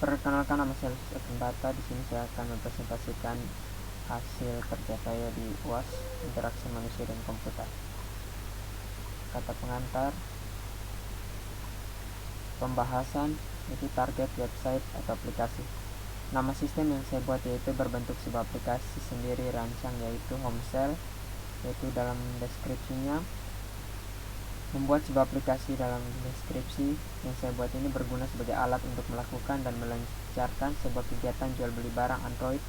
Perkenalkan, nama saya Lucius Agung Bata. Di sini saya akan mempresentasikan hasil kerja saya di UAS, interaksi manusia dan komputer. Kata pengantar, pembahasan itu target website atau aplikasi. Nama sistem yang saya buat yaitu berbentuk sebuah aplikasi sendiri rancang, yaitu Homecell. Yaitu dalam deskripsinya, membuat sebuah aplikasi. Dalam deskripsi yang saya buat ini berguna sebagai alat untuk melakukan dan melancarkan sebuah kegiatan jual beli barang Android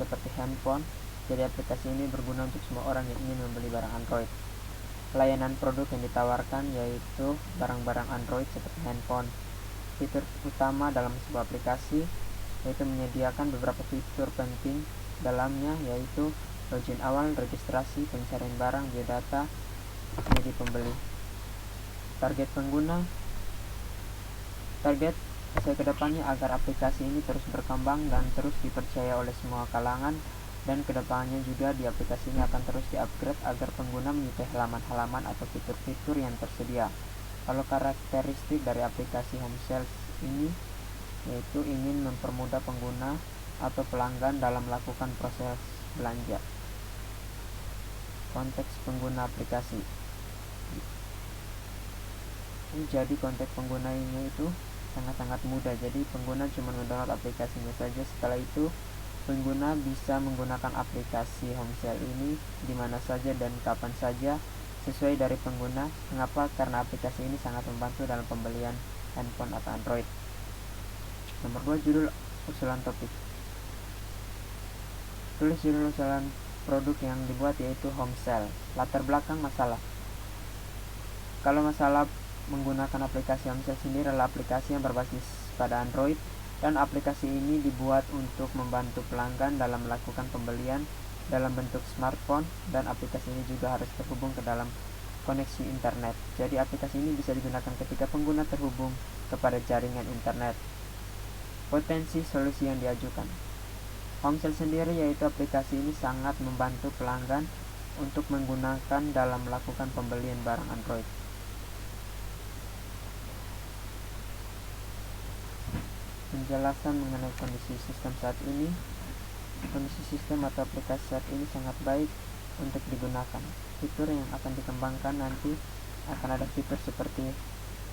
seperti handphone. Jadi aplikasi ini berguna untuk semua orang yang ingin membeli barang Android. Layanan produk yang ditawarkan yaitu barang-barang Android seperti handphone. Fitur utama dalam sebuah aplikasi yaitu menyediakan beberapa fitur penting dalamnya, yaitu login awal, registrasi, pencarian barang, biodata, menjadi pembeli. Target pengguna, target saya kedepannya agar aplikasi ini terus berkembang dan terus dipercaya oleh semua kalangan, dan kedepannya juga di aplikasi ini akan terus di-upgrade agar pengguna menyukai halaman-halaman atau fitur-fitur yang tersedia. Kalau karakteristik dari aplikasi Homecell ini yaitu ingin mempermudah pengguna atau pelanggan dalam melakukan proses belanja. Konteks pengguna aplikasi. Jadi konteks penggunanya itu sangat-sangat mudah. Jadi pengguna cuma mendownload aplikasinya saja. Setelah itu pengguna bisa menggunakan aplikasi Homecell ini di mana saja dan kapan saja sesuai dari pengguna. Mengapa? Karena aplikasi ini sangat membantu dalam pembelian handphone atau Android. Nomor 2, judul usulan topik. Tulis judul usulan produk yang dibuat yaitu Homecell. Latar belakang masalah. Kalau masalah menggunakan aplikasi Homecell sendiri adalah aplikasi yang berbasis pada Android, dan aplikasi ini dibuat untuk membantu pelanggan dalam melakukan pembelian dalam bentuk smartphone, dan aplikasi ini juga harus terhubung ke dalam koneksi internet. Jadi aplikasi ini bisa digunakan ketika pengguna terhubung kepada jaringan internet. Potensi solusi yang diajukan. Homecell sendiri yaitu aplikasi ini sangat membantu pelanggan untuk menggunakan dalam melakukan pembelian barang Android. Penjelasan mengenai kondisi sistem saat ini. Kondisi sistem atau aplikasi saat ini sangat baik untuk digunakan. Fitur yang akan dikembangkan nanti akan ada fitur seperti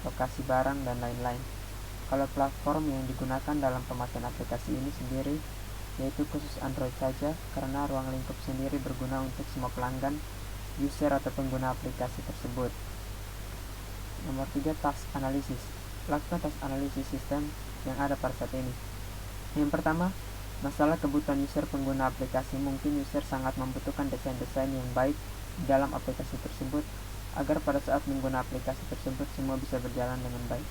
lokasi barang dan lain-lain. Kalau platform yang digunakan dalam pemakaian aplikasi ini sendiri yaitu khusus Android saja, karena ruang lingkup sendiri berguna untuk semua pelanggan, user atau pengguna aplikasi tersebut. Nomor 3, task analisis. Lakukan task analisis sistem yang ada pada saat ini. Yang pertama, masalah kebutuhan user pengguna aplikasi. Mungkin user sangat membutuhkan desain-desain yang baik dalam aplikasi tersebut agar pada saat menggunakan aplikasi tersebut semua bisa berjalan dengan baik.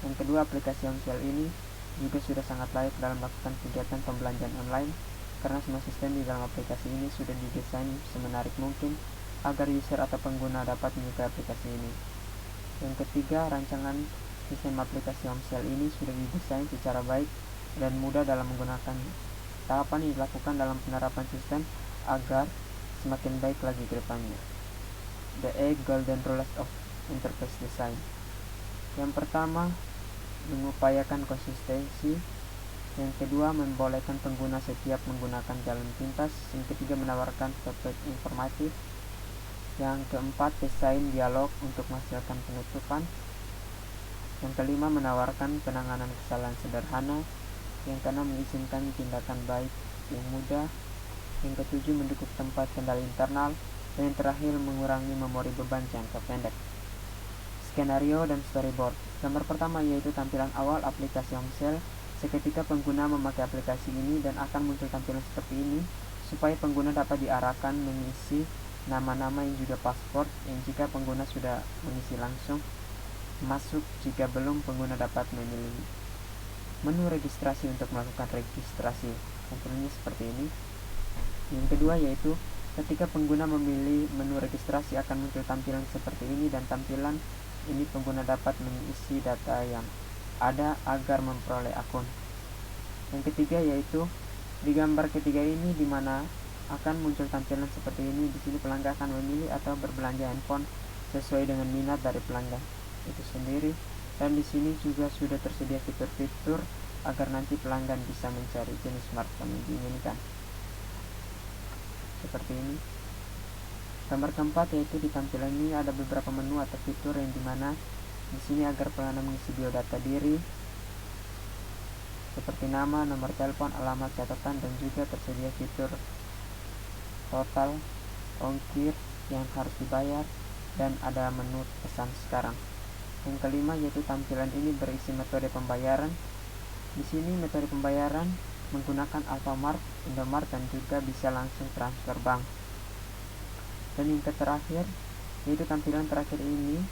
Yang kedua, aplikasi Homecell ini juga sudah sangat layak dalam melakukan kegiatan pembelanjaan online, karena semua sistem di dalam aplikasi ini sudah didesain semenarik mungkin agar user atau pengguna dapat menyukai aplikasi ini. Yang ketiga, rancangan sistem aplikasi Homecell ini sudah didesain secara baik dan mudah dalam menggunakannya. Tahapan yang dilakukan dalam penerapan sistem agar semakin baik lagi ke depannya. The 8 Golden Rules of Enterprise Design. Yang pertama, mengupayakan konsistensi. Yang kedua, membolehkan pengguna setiap menggunakan jalan pintas. Yang ketiga, menawarkan topik informatif. Yang keempat, desain dialog untuk menghasilkan penutupan. Yang kelima, menawarkan penanganan kesalahan sederhana. Yang keenam, mengizinkan tindakan baik yang mudah. Yang ketujuh, mendukung tempat kendali internal. Dan yang terakhir, mengurangi memori beban jangka pendek. Skenario dan storyboard. Gambar pertama yaitu tampilan awal aplikasi Homecell. Seketika pengguna memakai aplikasi ini dan akan muncul tampilan seperti ini, supaya pengguna dapat diarahkan mengisi nama-nama yang juga password yang jika pengguna sudah mengisi langsung masuk, jika belum pengguna dapat memilih menu registrasi untuk melakukan registrasi. Tampilannya seperti ini. Yang kedua yaitu ketika pengguna memilih menu registrasi akan muncul tampilan seperti ini, dan tampilan ini pengguna dapat mengisi data yang ada agar memperoleh akun. Yang ketiga yaitu di gambar ketiga ini, di mana akan muncul tampilan seperti ini. Di sini pelanggan akan memilih atau berbelanja handphone sesuai dengan minat dari pelanggan itu sendiri. Dan di sini juga sudah tersedia fitur-fitur agar nanti pelanggan bisa mencari jenis smartphone yang diinginkan. Seperti ini. Gambar keempat yaitu di tampilan ini ada beberapa menu atau fitur yang dimana di sini agar pelanggan mengisi biodata diri seperti nama, nomor telepon, alamat, catatan, dan juga tersedia fitur total, ongkir yang harus dibayar, dan ada menu pesan sekarang. Yang kelima yaitu tampilan ini berisi metode pembayaran. Di sini metode pembayaran menggunakan Alfamart, Indomart, dan juga bisa langsung transfer bank. Dan yang terakhir yaitu tampilan terakhir ini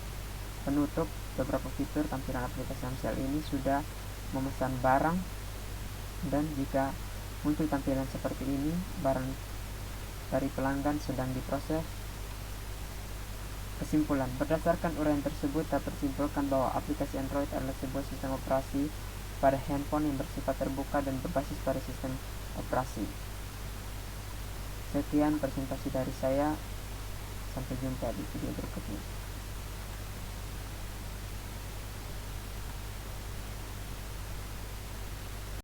penutup beberapa fitur tampilan aplikasi Amsel ini sudah memesan barang, dan jika muncul tampilan seperti ini barang dari pelanggan sedang diproses. Kesimpulan, berdasarkan uraian tersebut dapat disimpulkan bahwa aplikasi Android adalah sebuah sistem operasi pada handphone yang bersifat terbuka dan berbasis pada sistem operasi. Sekian presentasi dari saya. Sampai jumpa di video berikutnya.